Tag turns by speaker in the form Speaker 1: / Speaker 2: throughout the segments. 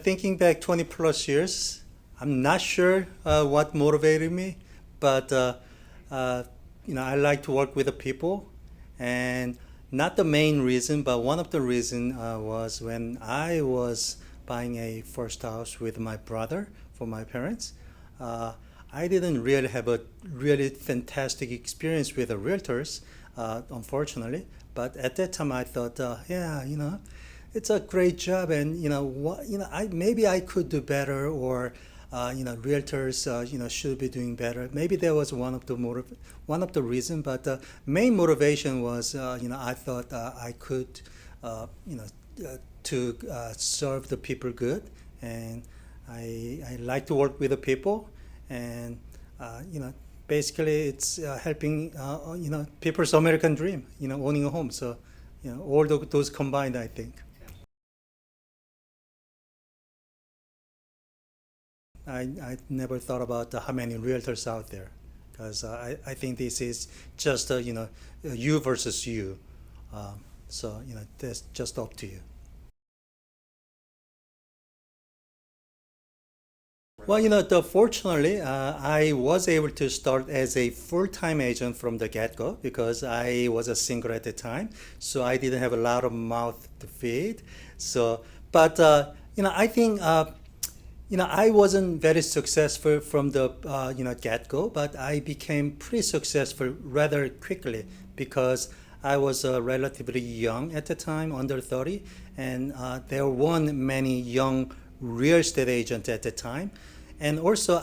Speaker 1: thinking back 20 plus years, I'm not sure what motivated me, but uh, I like to work with the people, and not the main reason, but one of the reason was when I was buying a first house with my brother for my parents. Uh, I didn't really have a really fantastic experience with the realtors, unfortunately. But at that time, I thought, yeah, it's a great job, and what, I maybe I could do better, or realtors, should be doing better. Maybe that was one of the reason, but the main motivation was, I thought I could, you know, to serve the people good, and I like to work with the people, and basically it's helping, people's American dream, owning a home. So, all those combined, I think. I never thought about how many realtors out there, because I think this is just you versus you. So that's just up to you. Well, fortunately, I was able to start as a full-time agent from the get-go because I was a single at the time, so I didn't have a lot of mouth to feed. So, but I think I wasn't very successful from the get-go, but I became pretty successful rather quickly because I was relatively young at the time, under 30, and there weren't many young real estate agents at the time. And also,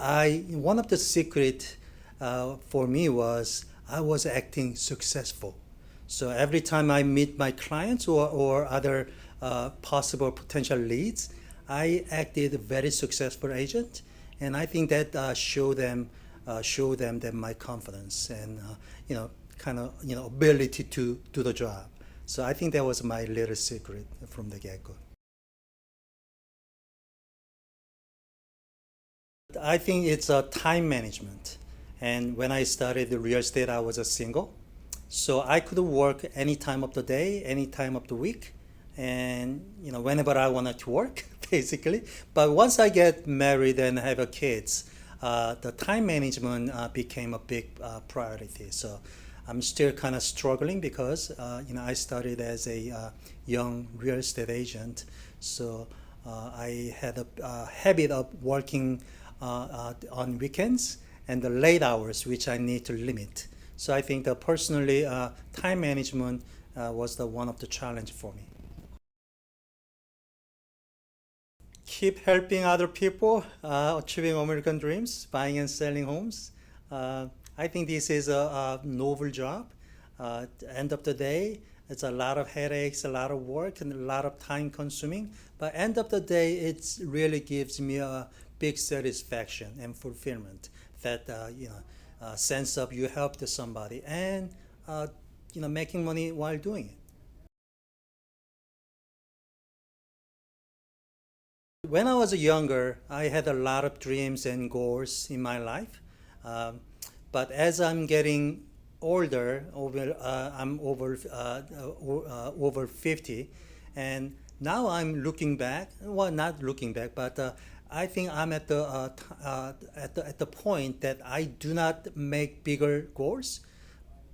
Speaker 1: one of the secret for me was I was acting successful. So every time I meet my clients or other possible potential leads, I acted a very successful agent, and I think that show them that my confidence and kind of ability to do the job. So I think that was my little secret from the get go. I think it's a time management. And when I started the real estate, I was a single. So I could work any time of the day, any time of the week, and whenever I wanted to work, basically. But once I get married and have a kids, the time management became a big priority. So I'm still kind of struggling because I started as a young real estate agent, so I had a habit of working on weekends and the late hours, which I need to limit. So I think that personally, time management was the one of the challenge for me. Keep helping other people achieving American dreams, buying and selling homes. I think this is a noble job. At the end of the day, it's a lot of headaches, a lot of work, and a lot of time consuming. But end of the day, it really gives me a big satisfaction and fulfillment that sense of you helped somebody and making money while doing it. When I was younger, I had a lot of dreams and goals in my life. Um, but as I'm getting older, I'm over 50, and now I'm looking back. Well, not looking back, but I think I'm at the point that I do not make bigger goals,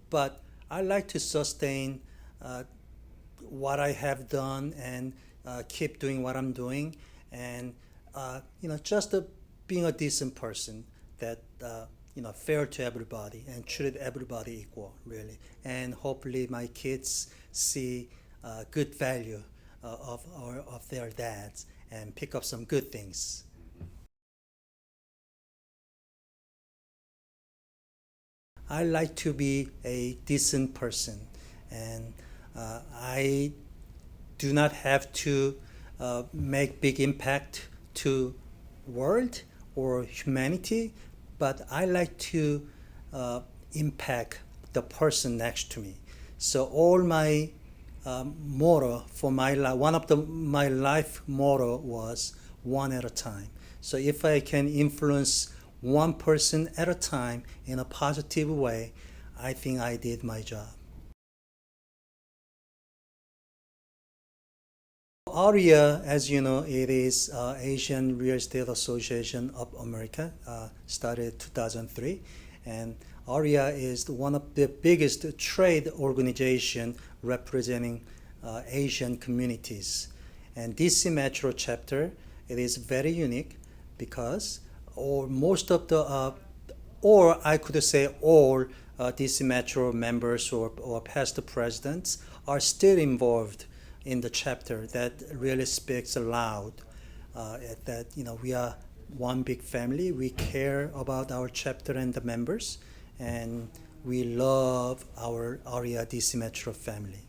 Speaker 1: but I like to sustain uh, what I have done and keep doing what I'm doing, and just being a decent person that fair to everybody and treat everybody equal, really. And hopefully, my kids see good value of their dads and pick up some good things. I like to be a decent person, and I do not have to make big impact to world or humanity, but I like to impact the person next to me. So all my motto for my life, one of my life motto was one at a time. So if I can influence one person at a time in a positive way, I think I did my job. ARIA, as you know, it is Asian Real Estate Association of America, started 2003, and ARIA is one of the biggest trade organization representing Asian communities. And DC Metro chapter, it is very unique because, or most of the, or I could say all DC Metro members or past presidents are still involved in the chapter. That really speaks loud that we are one big family. We care about our chapter and the members, and we love our ARIA DC Metro family.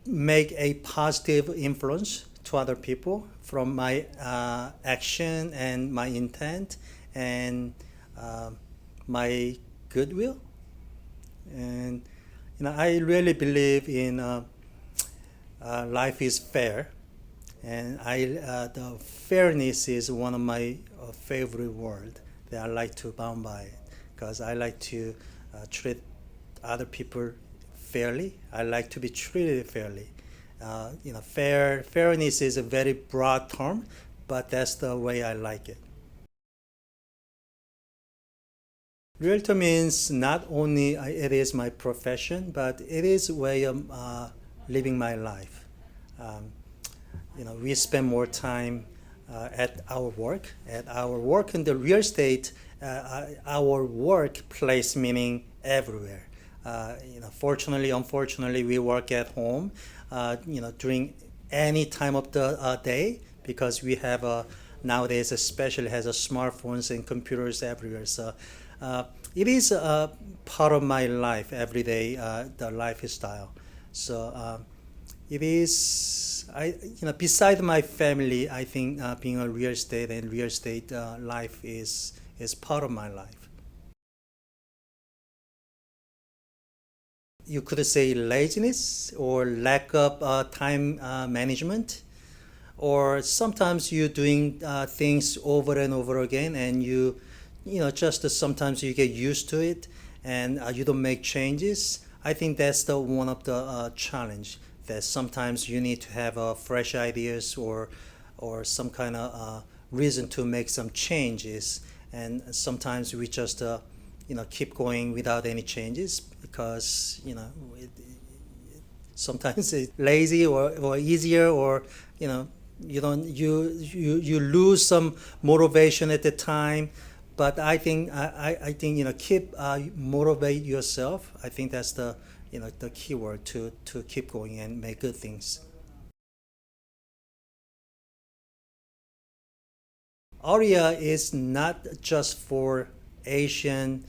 Speaker 1: Make a positive influence to other people from my action and my intent and uh, my goodwill. And I really believe in life is fair, and the fairness is one of my favorite words that I like to bound by, because I like to treat other people fairly. I like to be treated fairly. Fairness is a very broad term, but that's the way I like it. Realtor means not only it is my profession, but it is a way of living my life. Um, we spend more time at our work. At our work in the real estate, our workplace meaning everywhere. Fortunately, unfortunately, we work at home. During any time of the day, because we have nowadays, especially has smartphones and computers everywhere. So it is a part of my life every day, the lifestyle. So it is, beside my family, I think being a real estate and real estate life is part of my life. You could say laziness or lack of time management, or sometimes you're doing things over and over again, and just sometimes you get used to it, and you don't make changes. I think that's the one of the challenge, that sometimes you need to have fresh ideas or some kind of reason to make some changes, and sometimes we just keep going without any changes because sometimes it's lazy or easier, or you don't you lose some motivation at the time. But I think keep motivate yourself. I think that's the key word to keep going and make good things. ARIA is not just for Asian,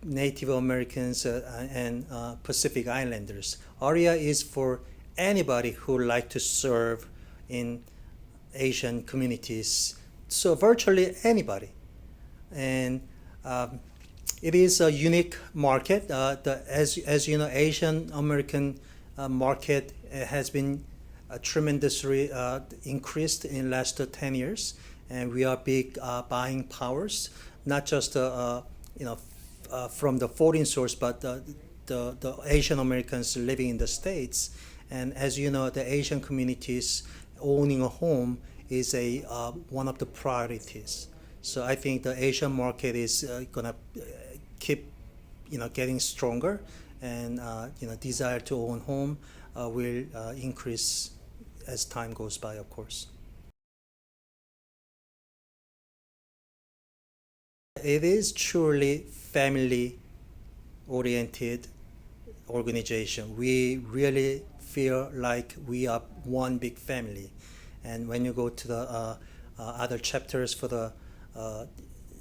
Speaker 1: Native Americans, and Pacific Islanders. ARIA is for anybody who like to serve in Asian communities. So virtually anybody, and it is a unique market. As you know, Asian American market has been tremendously increased in last 10 years, and we are big buying powers, not just from the foreign source, but the Asian Americans living in the States. And as you know, the Asian communities owning a home is a one of the priorities. So I think the Asian market is gonna keep getting stronger, and desire to own home will increase as time goes by, of course. It is truly family oriented organization. We really feel like we are one big family. And when you go to the other chapters for the uh,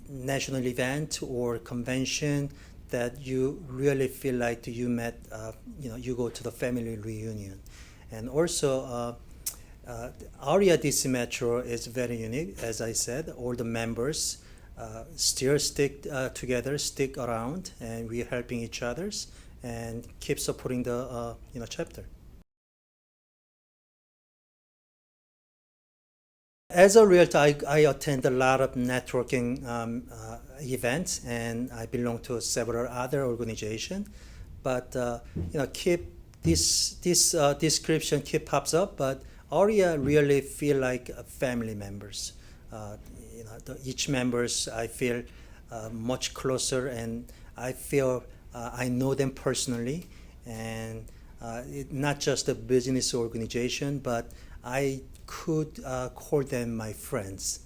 Speaker 1: national event or convention, that you really feel like you met, you go to the family reunion. And also, Aria DC Metro is very unique. As I said, all the members still stick together, stick around, and we're helping each others and keep supporting the chapter. As a realtor, I attend a lot of networking events, and I belong to several other organizations. but keep this description keep pops up. But Aria really feel like family members. Uh, each members I feel much closer, and I feel I know them personally, and not just a business organization, but I could call them my friends.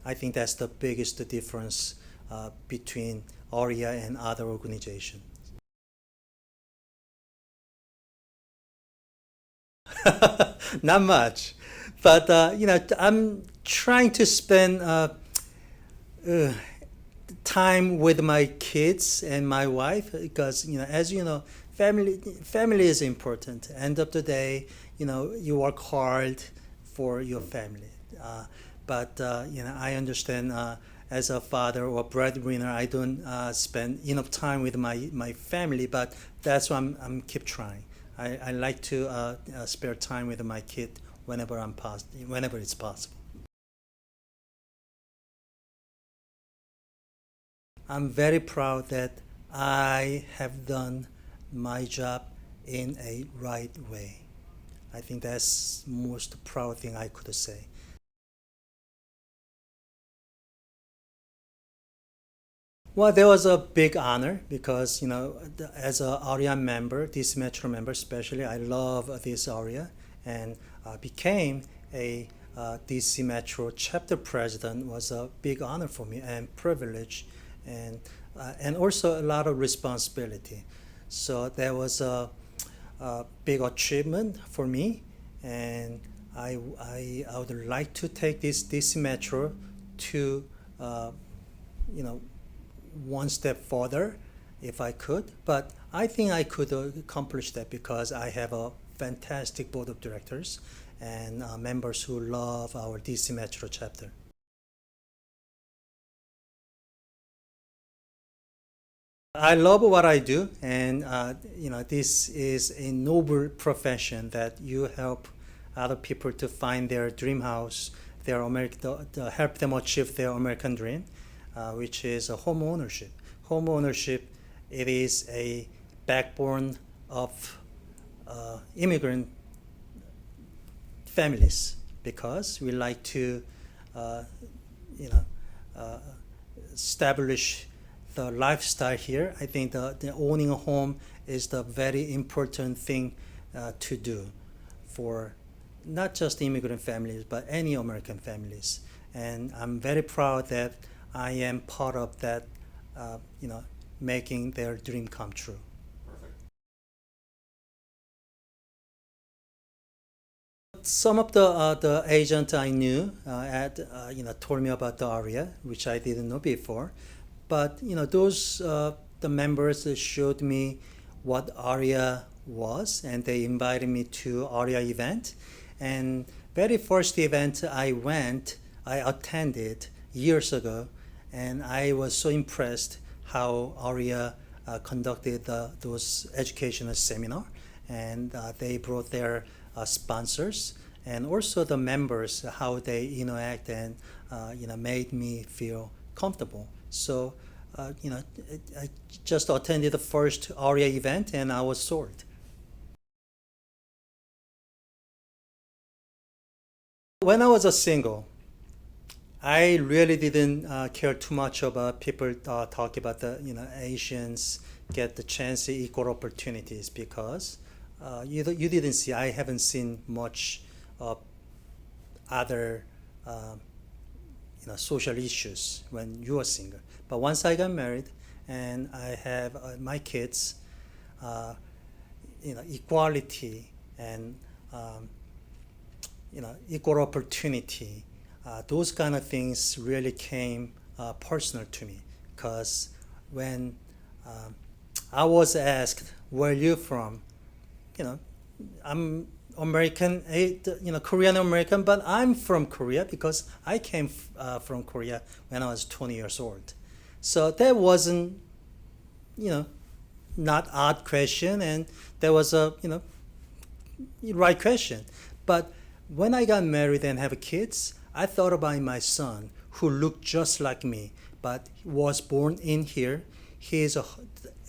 Speaker 1: I think that's the biggest difference between Aria and other organizations. Not much, but I'm trying to spend uh, time with my kids and my wife because as you know, family is important. End of the day, you work hard for your family, but I understand. As a father or breadwinner, I don't spend enough time with my family, but that's why I'm keep trying. I like to spare time with my kid whenever it's possible. I'm very proud that I have done my job in a right way. I think that's most proud thing I could say. Well, there was a big honor because as a ARIA member, this Metro member especially, I love this area, and became a DC Metro chapter president was a big honor for me and privilege, and also a lot of responsibility. So that was a big achievement for me, and I would like to take this DC Metro to you know one step further if I could. But I think I could accomplish that because I have a fantastic board of directors and members who love our DC Metro chapter. I love what I do, and this is a noble profession that you help other people to find their dream house, their American, to help them achieve their American dream, which is a home ownership. Home ownership, it is a backbone of immigrant families because we like to, uh, you know, uh, establish the lifestyle here. I think the owning a home is the very important thing to do for not just immigrant families but any American families. And I'm very proud that I am part of that, making their dream come true. Some of the agent I knew told me about the area, which I didn't know before. But those the members showed me what ARIA was, and they invited me to ARIA event. And very first event I attended years ago, and I was so impressed how ARIA conducted those educational seminar, and they brought their sponsors and also the members how they interact and made me feel comfortable. So I just attended the first ARIA event and I was sold. When I was a single, I really didn't care too much about people talking about the Asians get the chance equal opportunities because you didn't see I haven't seen much of other social issues when you are single. But once I got married and I have my kids, uh, equality and um, equal opportunity, those kind of things really came personal to me because when um, I was asked where you from, you know, I'm American, Korean American, but I'm from Korea because I came from Korea when I was 20 years old. So that wasn't, you know, not odd question, and that was a, right question. But when I got married and have kids, I thought about my son who looked just like me, but was born in here. He is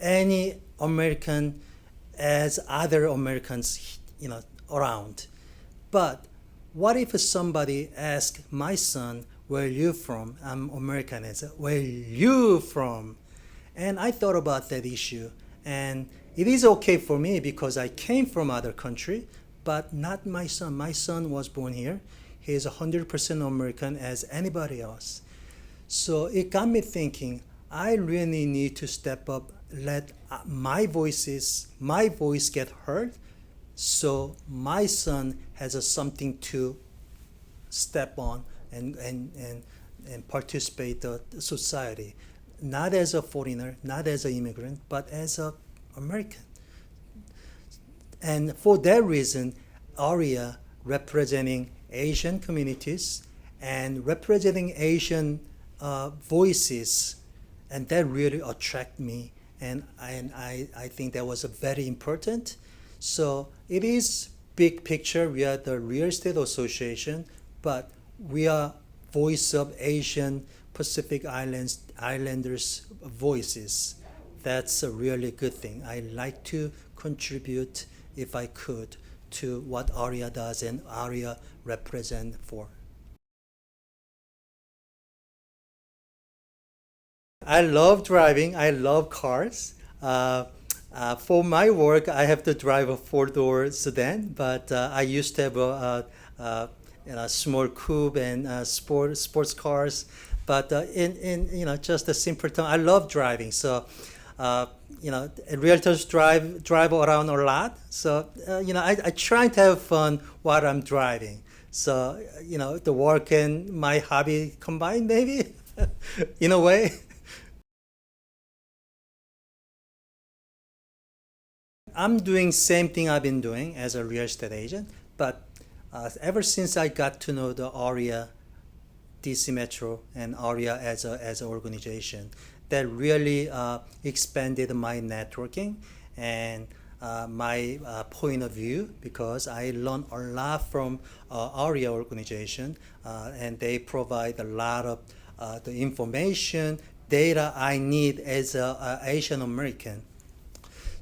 Speaker 1: any American as other Americans, around. But what if somebody asks my son, "Where are you from?" I'm American. It's "Where are you from?" And I thought about that issue, and it is okay for me because I came from other country, but not my son. My son was born here. He is 100% American as anybody else. So it got me thinking, I really need to step up, let my voice get heard, so my son has something to step on and participate in the society, not as a foreigner, not as an immigrant, but as an American. And for that reason, ARIA representing Asian communities and representing Asian voices, and that really attract me, and I think that was a very important. So it is big picture. We are the Real Estate Association, but we are voice of Asian Islanders voices. That's a really good thing. I like to contribute, if I could, to what ARIA does and ARIA represent for. I love driving. I love cars. For my work, I have to drive a four-door sedan, but I used to have a small coupe and sports cars. But in just a simple term, I love driving. So uh, realtors drive around a lot. So I try to have fun while I'm driving. So the work and my hobby combined, maybe in a way. I'm doing same thing I've been doing as a real estate agent, but ever since I got to know the ARIA, DC Metro, and ARIA as an organization, that really expanded my networking and my point of view, because I learned a lot from ARIA organization, and they provide a lot of the information, data I need as a Asian American.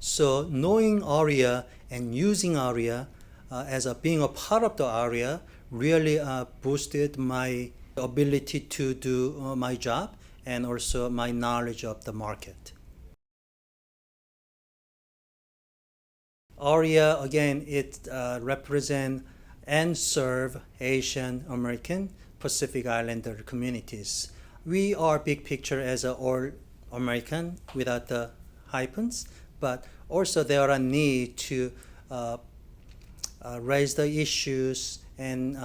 Speaker 1: So knowing ARIA and using ARIA as being a part of the ARIA really boosted my ability to do my job and also my knowledge of the market. ARIA, again, it represent and serve Asian American Pacific Islander communities. We are big picture as a all American without the hyphens, but also there are a need to uh, raise the issues and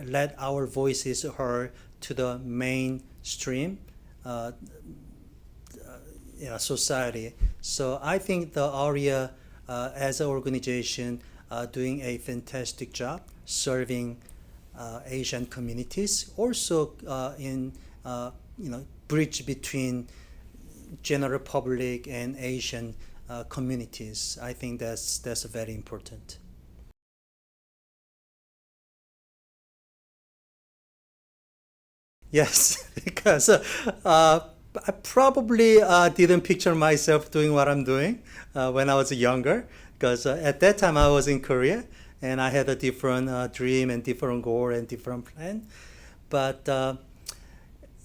Speaker 1: let our voices heard to the mainstream uh, society. So I think the ARIA as an organization doing a fantastic job serving Asian communities, also in bridge between general public and Asian communities. I think that's very important. Yes, because I probably didn't picture myself doing what I'm doing when I was younger, because at that time I was in Korea and I had a different dream and different goal and different plan. But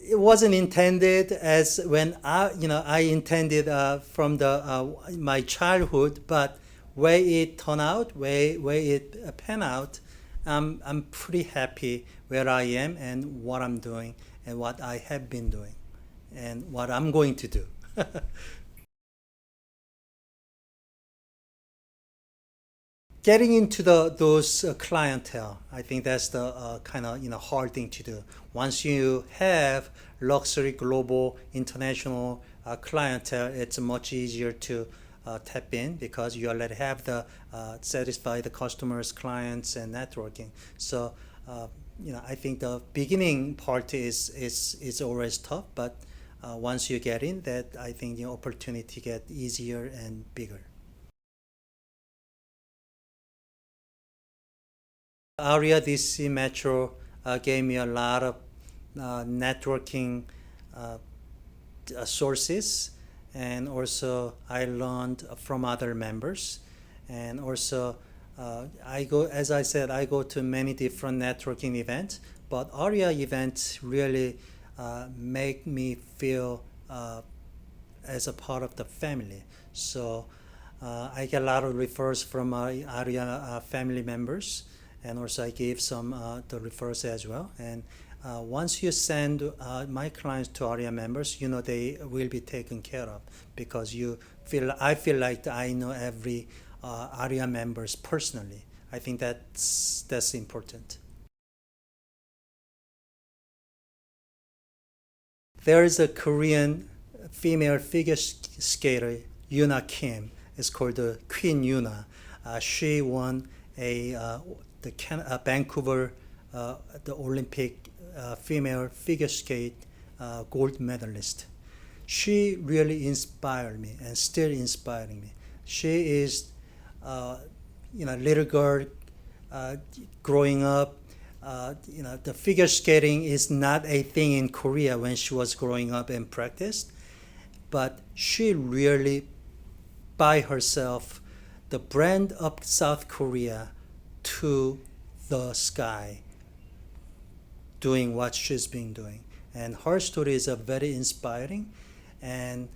Speaker 1: it wasn't intended as when I intended from the my childhood, but way it turned out, way it panned out, I'm pretty happy where I am and what I'm doing and what I have been doing and what I'm going to do. Getting into those clientele, I think that's the kind of hard thing to do. Once you have luxury global international clientele, it's much easier to tap in because you already have the satisfy the customers, clients, and networking. So I think the beginning part is always tough, but once you get in, that I think the opportunity get easier and bigger. Area DC Metro gave me a lot of networking sources, and also I learned from other members, and also I go, as I said, I go to many different networking events, but ARIA events really make me feel as a part of the family. So I get a lot of referrals from ARIA family members, and also I gave some the referrals as well. And once you send my clients to ARIA members, you know they will be taken care of because I feel like I know every ARIA members personally. I think that's important. There is a Korean female figure skater, Yuna Kim. It's called the Queen Yuna. She won the Vancouver the Olympic female figure skate gold medalist. She really inspired me and still inspiring me. She is, uh, little girl growing up. The figure skating is not a thing in Korea when she was growing up and practiced, but she really by herself the brand of South Korea to the sky, doing what she's been doing. And her story is a very inspiring, and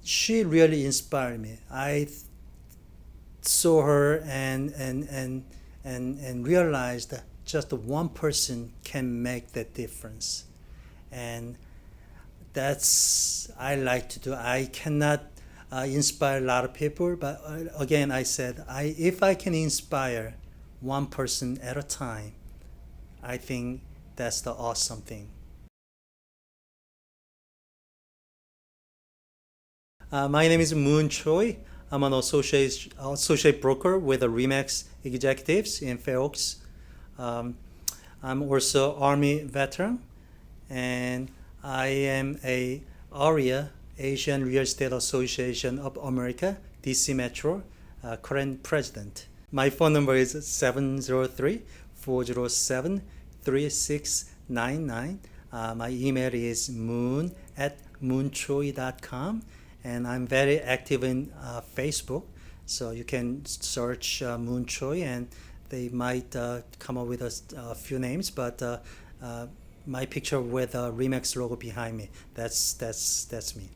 Speaker 1: she really inspired me. I saw her and realized that just one person can make that difference. And that's I like to do. I cannot inspire a lot of people, but again, I said, if I can inspire one person at a time, I think that's the awesome thing. My name is Moon Choi. I'm an associate broker with the Remax Executives in Fair Oaks. Um, I'm also Army veteran, and I am a ARIA, Asian Real Estate Association of America, DC Metro, current president. My phone number is 703-407-3699. My email is moon@moonchoi.com, and I'm very active in Facebook, so you can search Moon Choi, and they might come up with a few names, but my picture with a Remax logo behind me. That's me.